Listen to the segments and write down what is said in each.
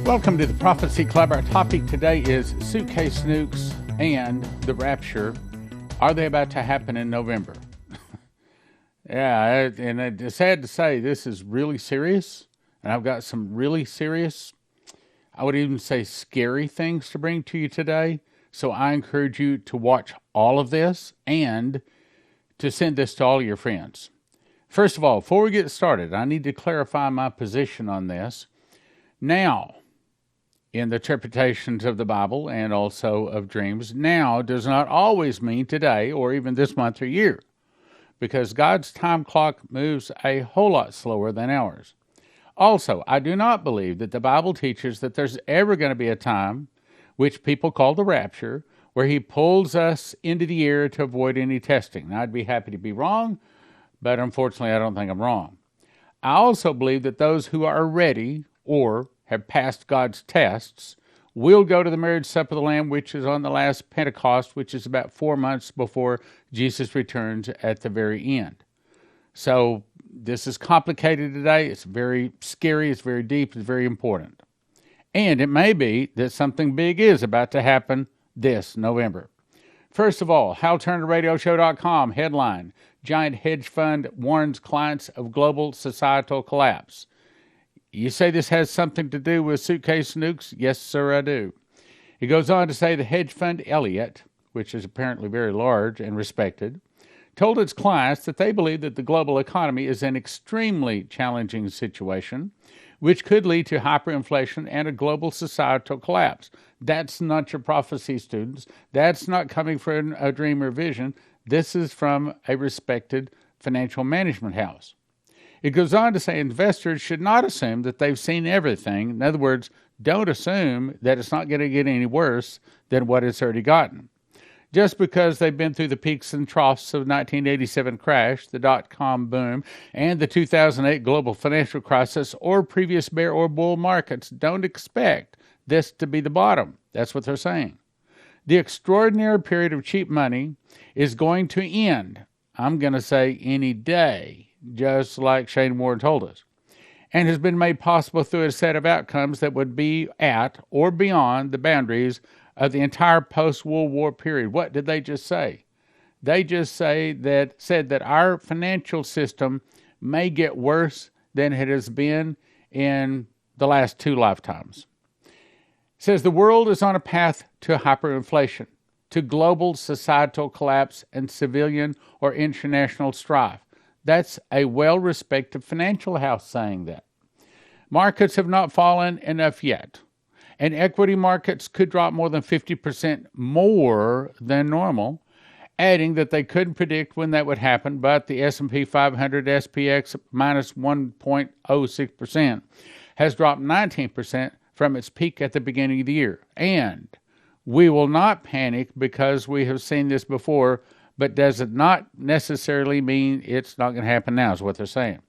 Welcome to the Prophecy Club. Our topic today is Suitcase Nukes and the Rapture. Are they about to happen in November? Yeah, and it's sad to say this is really serious. And I've got some really serious, I would even say scary things to bring to you today. So I encourage you to watch all of this and to send this to all your friends. First of all, before we get started, I need to clarify my position on this. Now, in the interpretations of the Bible and also of dreams, now does not always mean today or even this month or year, because God's time clock moves a whole lot slower than ours. Also, I do not believe that the Bible teaches that there's ever going to be a time, which people call the rapture, where he pulls us into the air to avoid any testing. Now, I'd be happy to be wrong, but unfortunately, I don't think I'm wrong. I also believe that those who are ready or have passed God's tests will go to the marriage supper of the Lamb, which is on the last Pentecost, which is about 4 months before Jesus returns at the very end. So this is complicated today. It's very scary. It's very deep. It's very important. And it may be that something big is about to happen this November. First of all, HowTurnerRadioShow.com headline, Giant Hedge Fund warns clients of global societal collapse. You say this has something to do with Suitcase Nukes? Yes, sir, I do. It goes on to say the hedge fund Elliott, which is apparently very large and respected, told its clients that they believe that the global economy is an extremely challenging situation, which could lead to hyperinflation and a global societal collapse. That's not your prophecy, students. That's not coming from a dream or vision. This is from a respected financial management house. It goes on to say investors should not assume that they've seen everything. In other words, don't assume that it's not going to get any worse than what it's already gotten. Just because they've been through the peaks and troughs of the 1987 crash, the dot-com boom, and the 2008 global financial crisis, or previous bear or bull markets, don't expect this to be the bottom. That's what they're saying. The extraordinary period of cheap money is going to end, I'm going to say, any day, just like Shane Warren told us, and has been made possible through a set of outcomes that would be at or beyond the boundaries of the entire post-World War period. What did they just say? They just said that our financial system may get worse than it has been in the last 2 lifetimes. It says the world is on a path to hyperinflation, to global societal collapse and civilian or international strife. That's a well-respected financial house saying that. Markets have not fallen enough yet, and equity markets could drop more than 50% more than normal, adding that they couldn't predict when that would happen, but the S&P 500 SPX minus 1.06% has dropped 19% from its peak at the beginning of the year. And we will not panic because we have seen this before, but does it not necessarily mean it's not going to happen now, is what they're saying.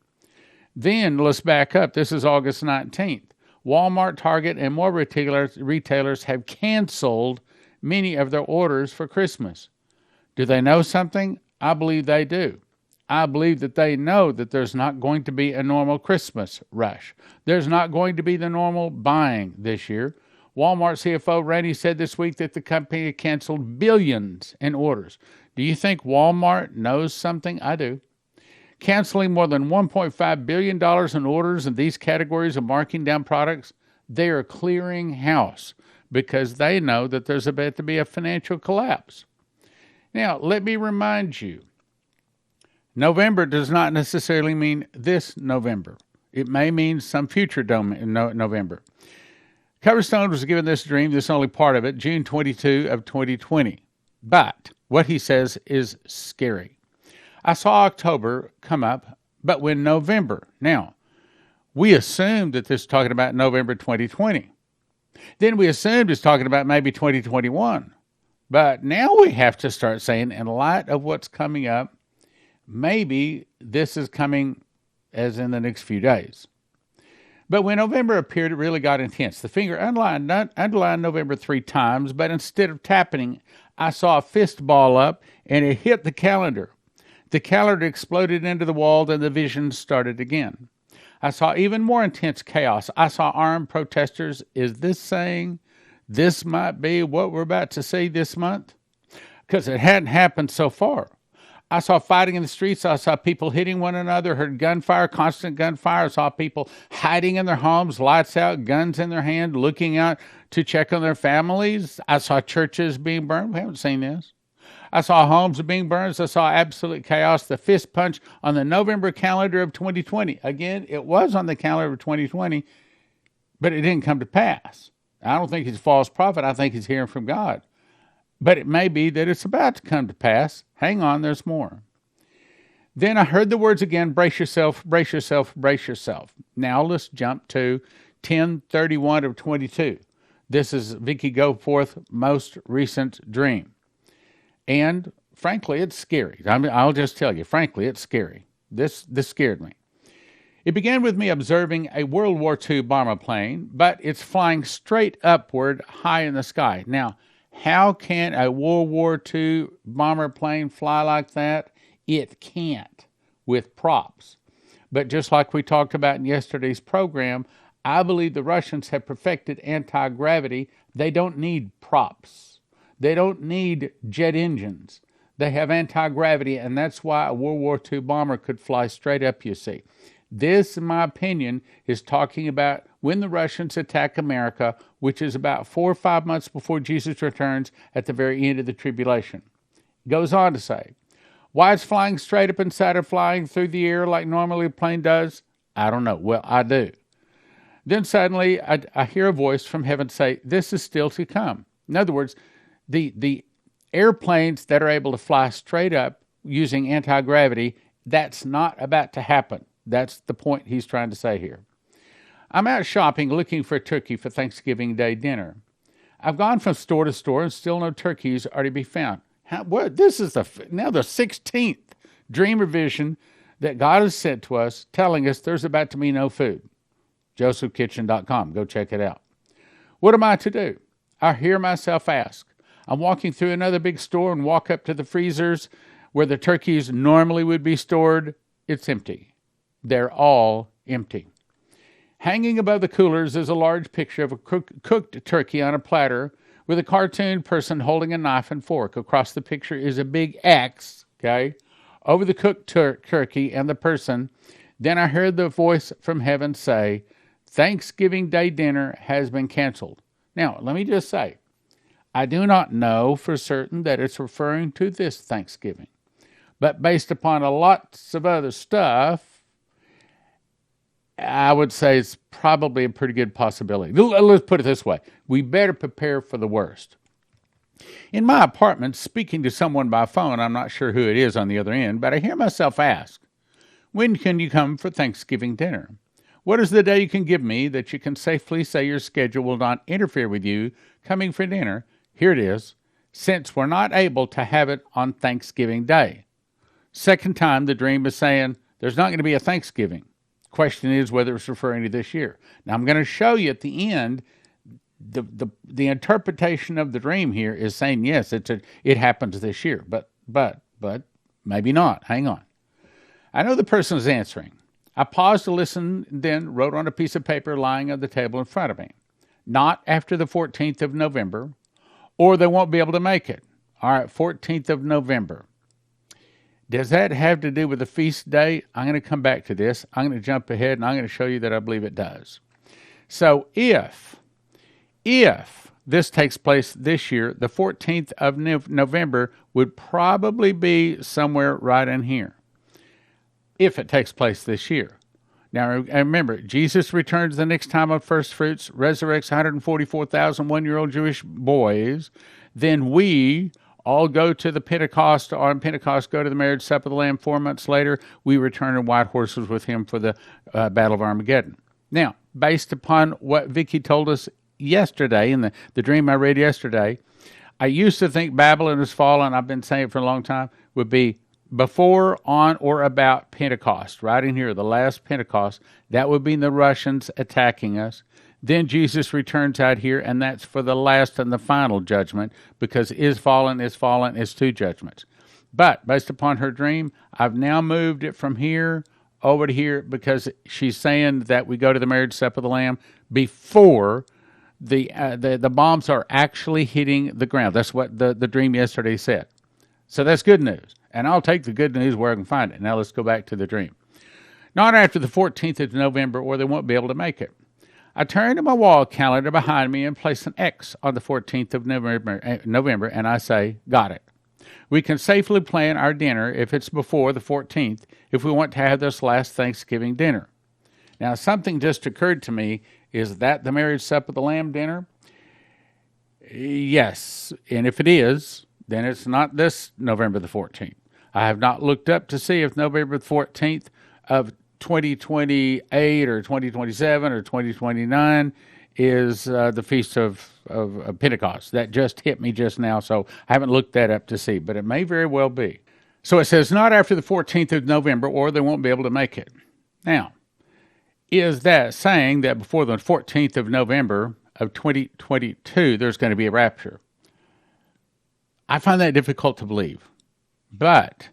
Then let's back up. This is August 19th. Walmart, Target, and more retailers have canceled many of their orders for Christmas. Do they know something? I believe they do. I believe that they know that there's not going to be a normal Christmas rush. There's not going to be the normal buying this year. Walmart CFO Randy said this week that the company canceled billions in orders. Do you think Walmart knows something? I do. Canceling more than $1.5 billion in orders in these categories of marking down products, they are clearing house because they know that there's about to be a financial collapse. Now, let me remind you, November does not necessarily mean this November. It may mean some future November. Coverstone was given this dream, this only part of it, June 22 of 2020. But what he says is scary. I saw October come up, but when November. Now, we assumed that this is talking about November 2020. Then we assumed it's talking about maybe 2021. But now we have to start saying, in light of what's coming up, maybe this is coming as in the next few days. But when November appeared, it really got intense. The finger underlined November 3 times, but instead of tapping, I saw a fist ball up, and it hit the calendar. The calendar exploded into the wall, and the vision started again. I saw even more intense chaos. I saw armed protesters. Is this saying this might be what we're about to see this month? Because it hadn't happened so far. I saw fighting in the streets. I saw people hitting one another, heard gunfire, constant gunfire. I saw people hiding in their homes, lights out, guns in their hand, looking out to check on their families. I saw churches being burned. We haven't seen this. I saw homes being burned. I saw absolute chaos. The fist punch on the November calendar of 2020. Again, it was on the calendar of 2020, but it didn't come to pass. I don't think he's a false prophet. I think he's hearing from God. But it may be that it's about to come to pass. Hang on, there's more. Then I heard the words again, brace yourself, brace yourself, brace yourself. Now let's jump to 10:31 of 22. This is Vicki Goforth's most recent dream. And frankly, it's scary. I'll just tell you, frankly, it's scary. This scared me. It began with me observing a World War II bomber plane, but it's flying straight upward high in the sky. Now, how can a World War II bomber plane fly like that? It can't with props. But just like we talked about in yesterday's program, I believe the Russians have perfected anti-gravity. They don't need props. They don't need jet engines. They have anti-gravity, and that's why a World War II bomber could fly straight up, you see. This, in my opinion, is talking about when the Russians attack America, which is about 4 or 5 months before Jesus returns at the very end of the tribulation. It goes on to say, why it's flying straight up instead of flying through the air like normally a plane does? I don't know. Well, I do. Then suddenly I hear a voice from heaven say, this is still to come. In other words, the airplanes that are able to fly straight up using anti-gravity, that's not about to happen. That's the point he's trying to say here. I'm out shopping looking for a turkey for Thanksgiving Day dinner. I've gone from store to store and still no turkeys are to be found. This is now the 16th dream revision that God has sent to us telling us there's about to be no food. josephkitchen.com. Go check it out. What am I to do? I hear myself ask. I'm walking through another big store and walk up to the freezers where the turkeys normally would be stored. It's empty. They're all empty. Hanging above the coolers is a large picture of a cooked turkey on a platter with a cartoon person holding a knife and fork. Across the picture is a big X, over the cooked turkey and the person. Then I heard the voice from heaven say, Thanksgiving Day dinner has been canceled. Now, let me just say, I do not know for certain that it's referring to this Thanksgiving. But based upon lots of other stuff, I would say it's probably a pretty good possibility. Let's put it this way. We better prepare for the worst. In my apartment, speaking to someone by phone, I'm not sure who it is on the other end, but I hear myself ask, when can you come for Thanksgiving dinner? What is the day you can give me that you can safely say your schedule will not interfere with you coming for dinner? Here it is, since we're not able to have it on Thanksgiving Day. Second time the dream is saying there's not going to be a Thanksgiving. Question is whether it's referring to this year. Now I'm going to show you at the end the interpretation of the dream here is saying yes, it happens this year, but maybe not. Hang on. I know the person is answering. I paused to listen, then wrote on a piece of paper lying on the table in front of me. Not after the 14th of November, or they won't be able to make it. All right, 14th of November. Does that have to do with the feast day? I'm going to come back to this. I'm going to jump ahead, and I'm going to show you that I believe it does. So if this takes place this year, the 14th of November would probably be somewhere right in here, if it takes place this year. Now, remember, Jesus returns the next time of first fruits, resurrects 144,000 one-year-old Jewish boys. Then we all go to the Pentecost, or on Pentecost go to the marriage supper of the Lamb. 4 months later, we return on white horses with him for the Battle of Armageddon. Now, based upon what Vicki told us yesterday, in the dream I read yesterday, I used to think Babylon has fallen, I've been saying it for a long time, would be before, on, or about Pentecost. Right in here, the last Pentecost. That would be the Russians attacking us. Then Jesus returns out here, and that's for the last and the final judgment, because is fallen, is two judgments. But based upon her dream, I've now moved it from here over to here because she's saying that we go to the marriage supper of the Lamb before the bombs are actually hitting the ground. That's what the dream yesterday said. So that's good news. And I'll take the good news where I can find it. Now let's go back to the dream. Not after the 14th of November, or they won't be able to make it. I turn to my wall calendar behind me and place an X on the 14th of November, and I say, got it. We can safely plan our dinner if it's before the 14th if we want to have this last Thanksgiving dinner. Now, something just occurred to me. Is that the marriage supper of the Lamb dinner? Yes. And if it is, then it's not this November the 14th. I have not looked up to see if November the 14th of 2028 or 2027 or 2029 is the Feast of Pentecost. That just hit me just now, so I haven't looked that up to see, but it may very well be. So it says, not after the 14th of November, or they won't be able to make it. Now, is that saying that before the 14th of November of 2022, there's going to be a rapture? I find that difficult to believe. But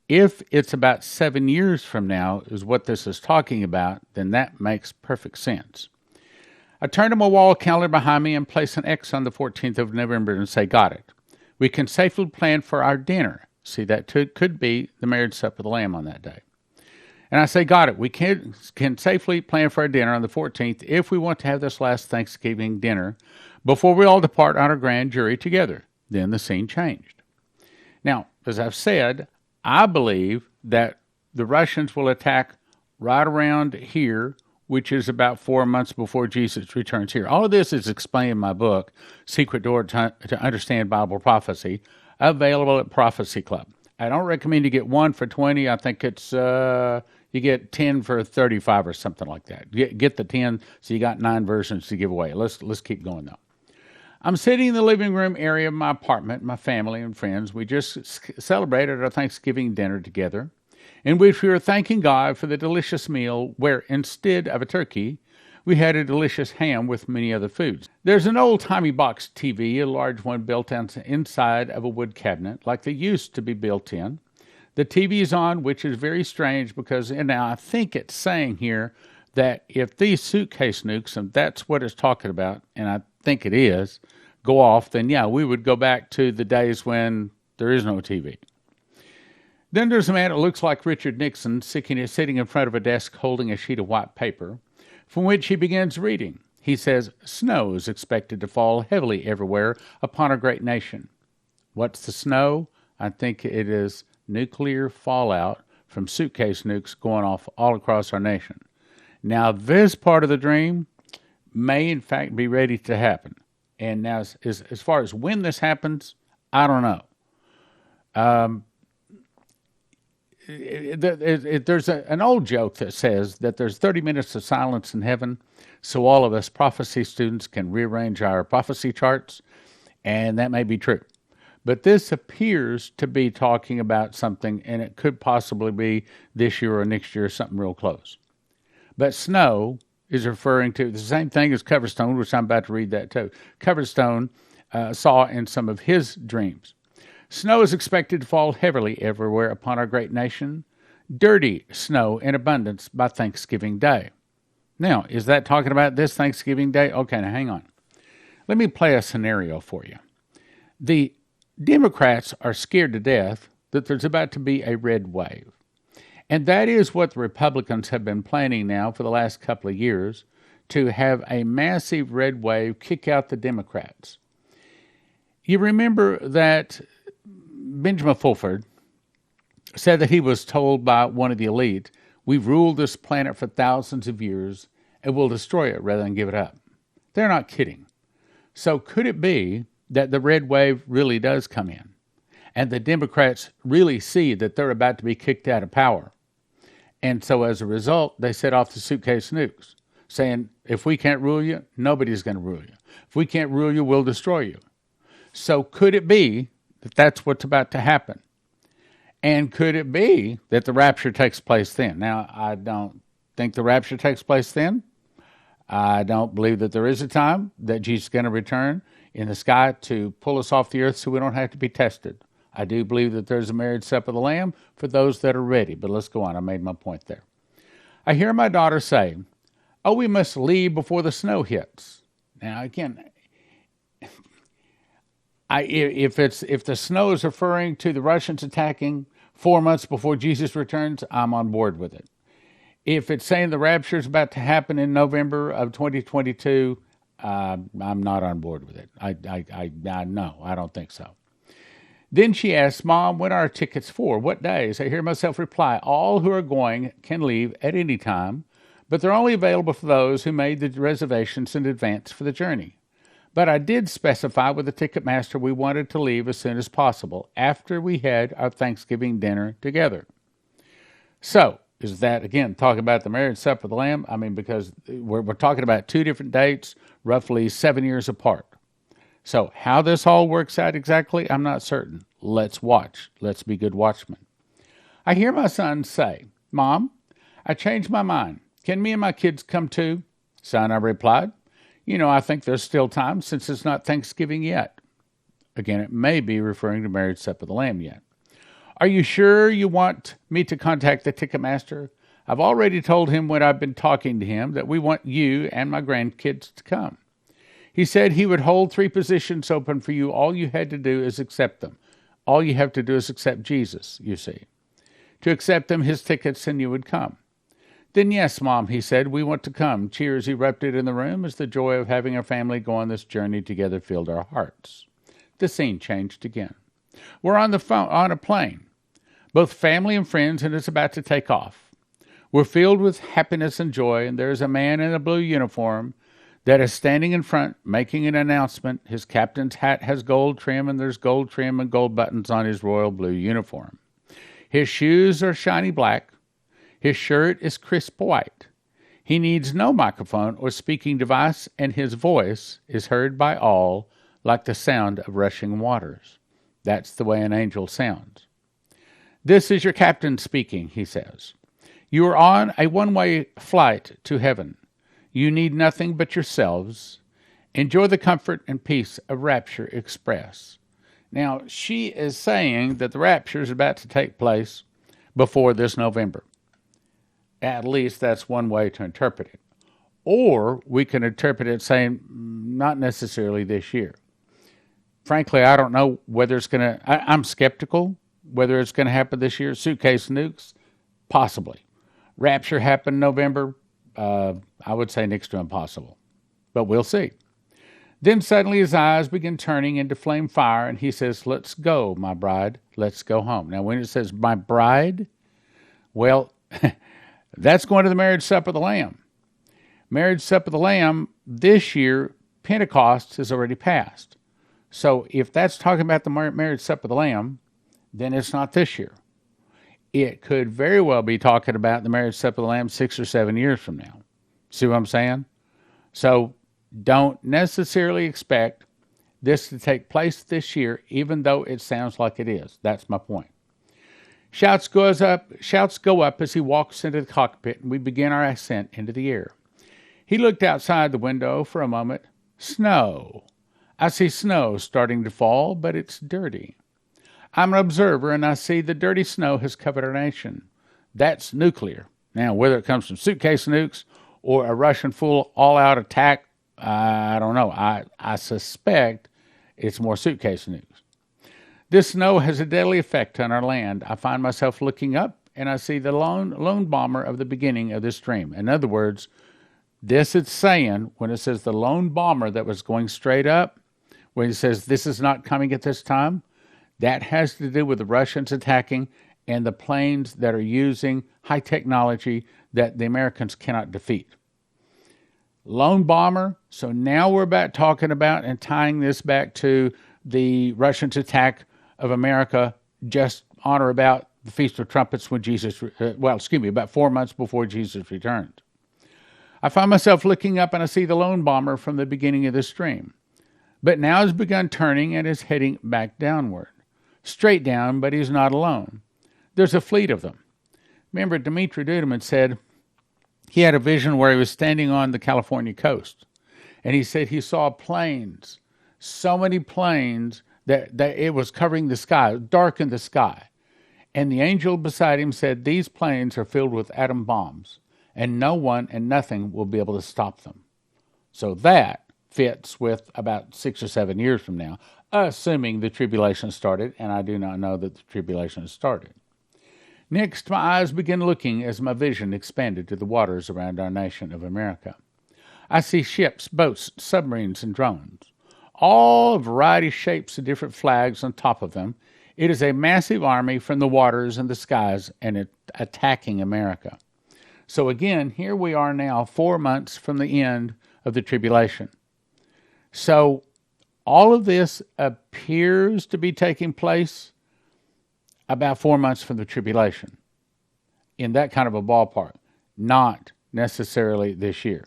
if it's about 7 years from now is what this is talking about, then that makes perfect sense. I turn to my wall calendar behind me and place an X on the 14th of November and say, got it. We can safely plan for our dinner. See, that could be the marriage supper of the Lamb on that day. And I say, got it. We can safely plan for our dinner on the 14th if we want to have this last Thanksgiving dinner before we all depart on our grand jury together. Then the scene changed. Now, as I've said, I believe that the Russians will attack right around here, which is about 4 months before Jesus returns here. All of this is explained in my book, Secret Door to Understand Bible Prophecy, available at Prophecy Club. I don't recommend you get one for $20. I think it's you get 10 for $35 or something like that. Get the 10, so you got 9 versions to give away. Let's keep going though. I'm sitting in the living room area of my apartment, my family and friends. We just celebrated our Thanksgiving dinner together, in which we were thanking God for the delicious meal where, instead of a turkey, we had a delicious ham with many other foods. There's an old-timey box TV, a large one built inside of a wood cabinet, like they used to be built in. The TV is on, which is very strange because, and now I think it's saying here that if these suitcase nukes, and that's what it's talking about, and I think it is, go off, then yeah, we would go back to the days when there is no TV. Then there's a man that looks like Richard Nixon sitting in front of a desk holding a sheet of white paper, from which he begins reading. He says, snow is expected to fall heavily everywhere upon our great nation. What's the snow? I think it is nuclear fallout from suitcase nukes going off all across our nation. Now, this part of the dream may, in fact, be ready to happen. And now, as far as when this happens, I don't know. There's an old joke that says that there's 30 minutes of silence in heaven, so all of us prophecy students can rearrange our prophecy charts, and that may be true. But this appears to be talking about something, and it could possibly be this year or next year, something real close. But snow is referring to the same thing as Coverstone, which I'm about to read that too. Coverstone saw in some of his dreams. Snow is expected to fall heavily everywhere upon our great nation. Dirty snow in abundance by Thanksgiving Day. Now, is that talking about this Thanksgiving Day? Okay, now hang on. Let me play a scenario for you. The Democrats are scared to death that there's about to be a red wave. And that is what the Republicans have been planning now for the last couple of years, to have a massive red wave kick out the Democrats. You remember that Benjamin Fulford said that he was told by one of the elite, we've ruled this planet for thousands of years and we'll destroy it rather than give it up. They're not kidding. So could it be that the red wave really does come in and the Democrats really see that they're about to be kicked out of power? And so as a result, they set off the suitcase nukes, saying, if we can't rule you, nobody's going to rule you. If we can't rule you, we'll destroy you. So could it be that that's what's about to happen? And could it be that the rapture takes place then? Now, I don't think the rapture takes place then. I don't believe that there is a time that Jesus is going to return in the sky to pull us off the earth so we don't have to be tested. I do believe that there's a marriage supper of the Lamb for those that are ready. But let's go on. I made my point there. I hear my daughter say, "Oh, we must leave before the snow hits." Now, again, if the snow is referring to the Russians attacking 4 months before Jesus returns, I'm on board with it. If it's saying the rapture is about to happen in November of 2022, I'm not on board with it. No, I don't think so. Then she asks, "Mom, when are our tickets for? What days?" I hear myself reply, "All who are going can leave at any time, but they're only available for those who made the reservations in advance for the journey. But I did specify with the ticket master we wanted to leave as soon as possible, after we had our Thanksgiving dinner together." So, is that, again, talking about the marriage supper of the Lamb? I mean, because we're talking about two different dates, roughly 7 years apart. So how this all works out exactly, I'm not certain. Let's watch. Let's be good watchmen. I hear my son say, "Mom, I changed my mind. Can me and my kids come too?" "Son," I replied, I think there's still time since it's not Thanksgiving yet." Again, it may be referring to marriage supper of the Lamb yet. "Are you sure you want me to contact the ticket master? I've already told him when I've been talking to him that we want you and my grandkids to come. He said he would hold 3 positions open for you. All you had to do is accept them. All you have to do is accept Jesus, you see. To accept them, his tickets, and you would come." "Then yes, Mom," he said, "we want to come." Cheers erupted in the room as the joy of having our family go on this journey together filled our hearts. The scene changed again. We're on a plane, both family and friends, and it's about to take off. We're filled with happiness and joy, and there's a man in a blue uniform that is standing in front making an announcement. His captain's hat has gold trim, and there's gold trim and gold buttons on his royal blue uniform. His shoes are shiny black. His shirt is crisp white. He needs no microphone or speaking device, and his voice is heard by all like the sound of rushing waters. That's the way an angel sounds. "This is your captain speaking," he says. "You are on a one-way flight to heaven. You need nothing but yourselves. Enjoy the comfort and peace of Rapture Express." Now, she is saying that the rapture is about to take place before this November. At least that's one way to interpret it. Or we can interpret it saying not necessarily this year. Frankly, I don't know whether it's going to... I'm skeptical whether it's going to happen this year. Suitcase Nukes, possibly. Rapture happened November, I would say next to impossible. But we'll see. Then suddenly his eyes begin turning into flame fire, and he says, "Let's go, my bride. Let's go home." Now, when it says my bride, well, that's going to the marriage supper of the Lamb. Marriage supper of the Lamb this year, Pentecost has already passed. So if that's talking about the marriage supper of the Lamb, then it's not this year. It could very well be talking about the marriage supper of the Lamb 6 or 7 years from now. See what I'm saying? So don't necessarily expect this to take place this year, even though it sounds like it is. That's my point. Shouts go up as he walks into the cockpit, and we begin our ascent into the air. He looked outside the window for a moment. Snow. I see snow starting to fall, but it's dirty. I'm an observer, and I see the dirty snow has covered our nation. That's nuclear. Now, whether it comes from suitcase nukes or a Russian full all-out attack, I don't know. I suspect it's more suitcase nukes. This snow has a deadly effect on our land. I find myself looking up, and I see the lone bomber of the beginning of this stream. In other words, this is saying, when it says the lone bomber that was going straight up, when it says this is not coming at this time, that has to do with the Russians attacking and the planes that are using high technology that the Americans cannot defeat. Lone bomber. So now we're talking about and tying this back to the Russians' attack of America just on or about the Feast of Trumpets when about 4 months before Jesus returned. I find myself looking up and I see the lone bomber from the beginning of the stream. But now has begun turning and is heading back downward. Straight down, but he's not alone. There's a fleet of them. Remember, Dmitri Duduman said he had a vision where he was standing on the California coast. And he said he saw planes, so many planes that it was covering the sky, dark in the sky. And the angel beside him said, "These planes are filled with atom bombs." and no one and nothing will be able to stop them. So that fits with about 6 or 7 years from now, assuming the tribulation started, and I do not know that the tribulation has started. Next, my eyes began looking as my vision expanded to the waters around our nation of America. I see ships, boats, submarines, and drones, all a variety of shapes and different flags on top of them. It is a massive army from the waters and the skies, and attacking America. So again, here we are now 4 months from the end of the tribulation. So all of this appears to be taking place about 4 months from the tribulation, in that kind of a ballpark, not necessarily this year.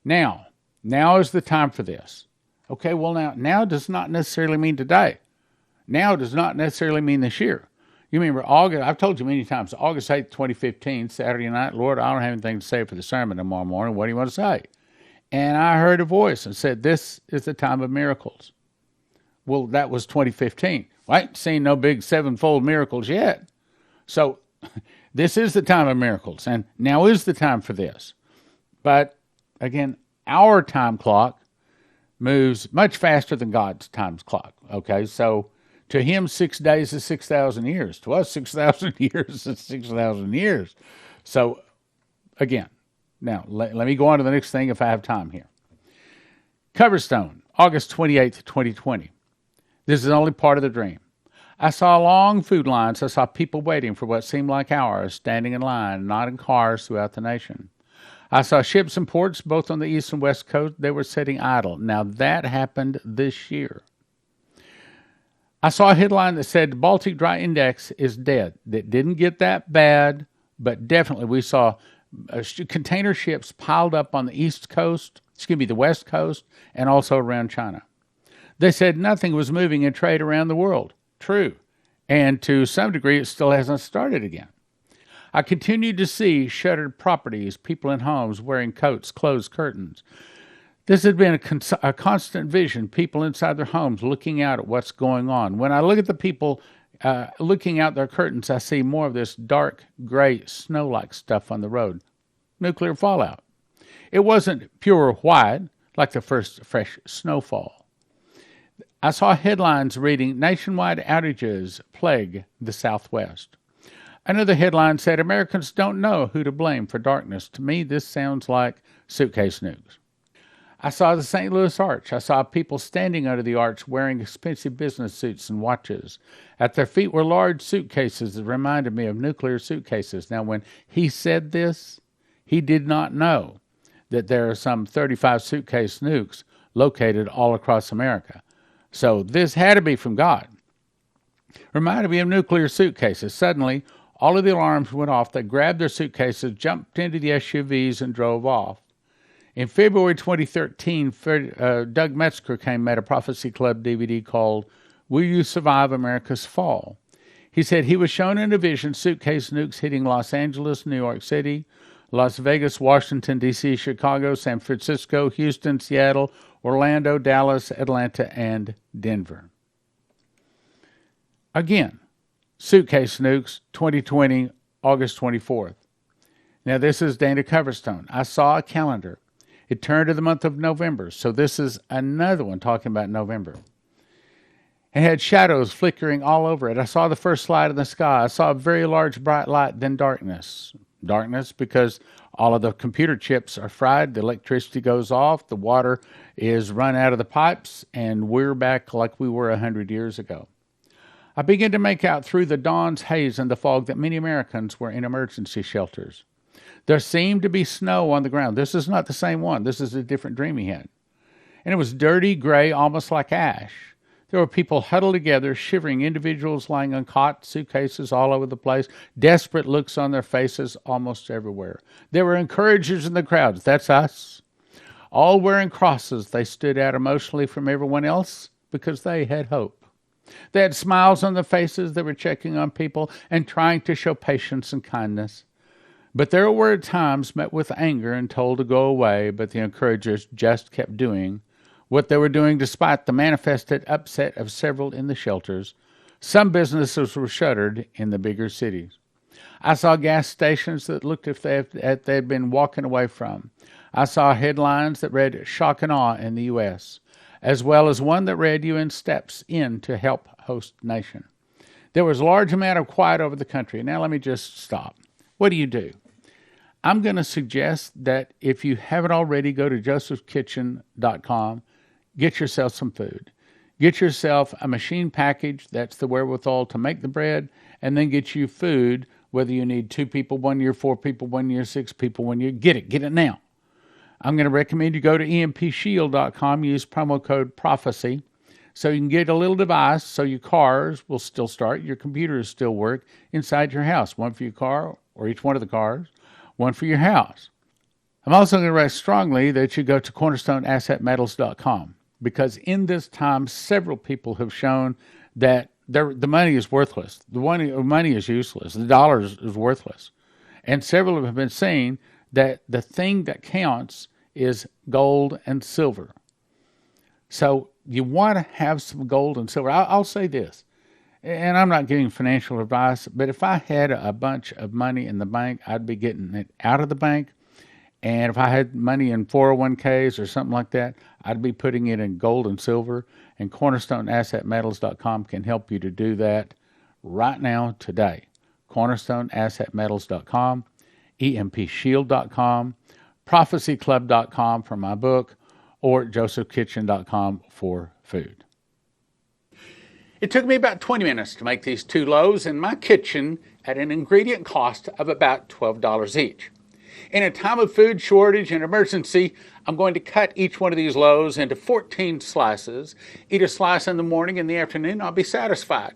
Now is the time for this. Okay, well now does not necessarily mean today. Now does not necessarily mean this year. You remember August, I've told you many times, August 8th, 2015, Saturday night, Lord, I don't have anything to say for the sermon tomorrow morning. What do you want to say? And I heard a voice and said, this is the time of miracles. Well, that was 2015. Well, I ain't seen no big sevenfold miracles yet. So this is the time of miracles, and now is the time for this. But again, our time clock moves much faster than God's time clock. Okay, so to him, 6 days is 6,000 years. To us, 6,000 years is 6,000 years. So again, now let me go on to the next thing if I have time here. Coverstone, August 28th, 2020. This is only part of the dream. I saw long food lines. I saw people waiting for what seemed like hours, standing in line, not in cars throughout the nation. I saw ships and ports both on the east and west coast. They were sitting idle. Now that happened this year. I saw a headline that said the Baltic Dry Index is dead. That didn't get that bad, but definitely we saw container ships piled up on the west coast, and also around China. They said nothing was moving in trade around the world. True. And to some degree, it still hasn't started again. I continued to see shuttered properties, people in homes wearing coats, closed curtains. This had been a constant vision, people inside their homes looking out at what's going on. When I look at the people looking out their curtains, I see more of this dark, gray, snow-like stuff on the road. Nuclear fallout. It wasn't pure white like the first fresh snowfall. I saw headlines reading, nationwide outages plague the Southwest. Another headline said, Americans don't know who to blame for darkness. To me, this sounds like Suitcase Nukes. I saw the St. Louis Arch. I saw people standing under the arch wearing expensive business suits and watches. At their feet were large suitcases that reminded me of nuclear suitcases. Now, when he said this, he did not know that there are some 35 suitcase nukes located all across America. So this had to be from God. Reminded me of nuclear suitcases. Suddenly, all of the alarms went off. They grabbed their suitcases, jumped into the SUVs, and drove off. In February 2013, Doug Metzger came at a Prophecy Club DVD called Will You Survive America's Fall? He said he was shown in a vision suitcase nukes hitting Los Angeles, New York City, Las Vegas, Washington, D.C., Chicago, San Francisco, Houston, Seattle, Orlando, Dallas, Atlanta, and Denver. Again, Suitcase Nukes, 2020, August 24th. Now, this is Dana Coverstone. I saw a calendar. It turned to the month of November, so this is another one talking about November. It had shadows flickering all over it. I saw the first light in the sky. I saw a very large bright light, then darkness. Darkness because all of the computer chips are fried, the electricity goes off, the water is run out of the pipes, and we're back like we were 100 years ago. I began to make out through the dawn's haze and the fog that many Americans were in emergency shelters. There seemed to be snow on the ground. This is not the same one. This is a different dream he had. And it was dirty, gray, almost like ash. There were people huddled together, shivering, individuals lying on cots, suitcases all over the place, desperate looks on their faces almost everywhere. There were encouragers in the crowds. That's us. All wearing crosses, they stood out emotionally from everyone else because they had hope. They had smiles on their faces. They were checking on people and trying to show patience and kindness. But there were at times met with anger and told to go away, but the encouragers just kept doing what they were doing despite the manifested upset of several in the shelters. Some businesses were shuttered in the bigger cities. I saw gas stations that looked if they'd been walking away from. I saw headlines that read shock and awe in the U.S., as well as one that read UN steps in to help host nation. There was a large amount of quiet over the country. Now let me just stop. What do? I'm going to suggest that if you haven't already, go to josephskitchen.com, get yourself some food. Get yourself a machine package that's the wherewithal to make the bread, and then get you food, whether you need 2 people 1 year, 4 people 1 year, 6 people 1 year. Get it now. I'm going to recommend you go to empshield.com, use promo code PROPHECY, so you can get a little device so your cars will still start, your computers still work inside your house. One for your car, or each one of the cars, one for your house. I'm also going to recommend strongly that you go to cornerstoneassetmetals.com, because in this time, several people have shown that the money is worthless. The money is useless. The dollar is worthless. And several of them have been saying that the thing that counts is gold and silver. So you want to have some gold and silver. I'll say this, and I'm not giving financial advice, but if I had a bunch of money in the bank, I'd be getting it out of the bank. And if I had money in 401ks or something like that, I'd be putting it in gold and silver. And CornerstoneAssetMetals.com can help you to do that right now, today. CornerstoneAssetMetals.com, EMPShield.com, ProphecyClub.com for my book, or JosephKitchen.com for food. It took me about 20 minutes to make these 2 loaves in my kitchen at an ingredient cost of about $12 each. In a time of food shortage and emergency, I'm going to cut each one of these loaves into 14 slices. Eat a slice in the morning and the afternoon, I'll be satisfied.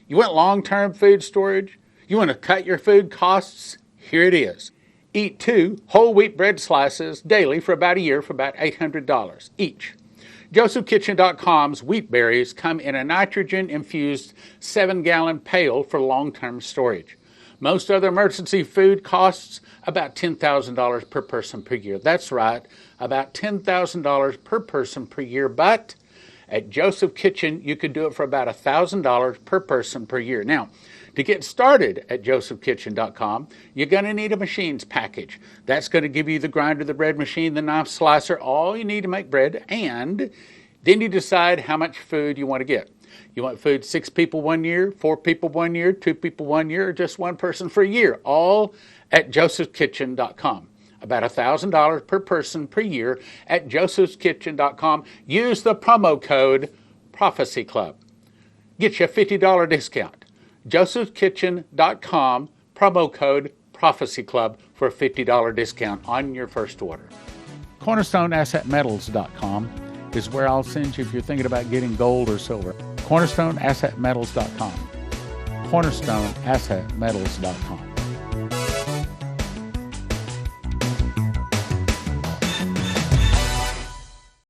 You want long-term food storage? You want to cut your food costs? Here it is. Eat 2 whole wheat bread slices daily for about a year for about $800 each. JosephKitchen.com's wheat berries come in a nitrogen-infused 7-gallon pail for long-term storage. Most other emergency food costs about $10,000 per person per year. That's right, about $10,000 per person per year. But at Joseph Kitchen, you could do it for about $1,000 per person per year. Now, to get started at josephkitchen.com, you're going to need a machines package. That's going to give you the grinder, the bread machine, the knife slicer, all you need to make bread, and then you decide how much food you want to get. You want food 6 people 1 year, 4 people 1 year, 2 people 1 year, or just 1 person for a year, all at josephkitchen.com. About $1,000 per person per year at josephskitchen.com. Use the promo code Prophecy Club. Get you a $50 discount. josephskitchen.com, promo code Prophecy Club for a $50 discount on your first order. CornerstoneAssetMetals.com is where I'll send you if you're thinking about getting gold or silver. CornerstoneAssetMetals.com. CornerstoneAssetMetals.com.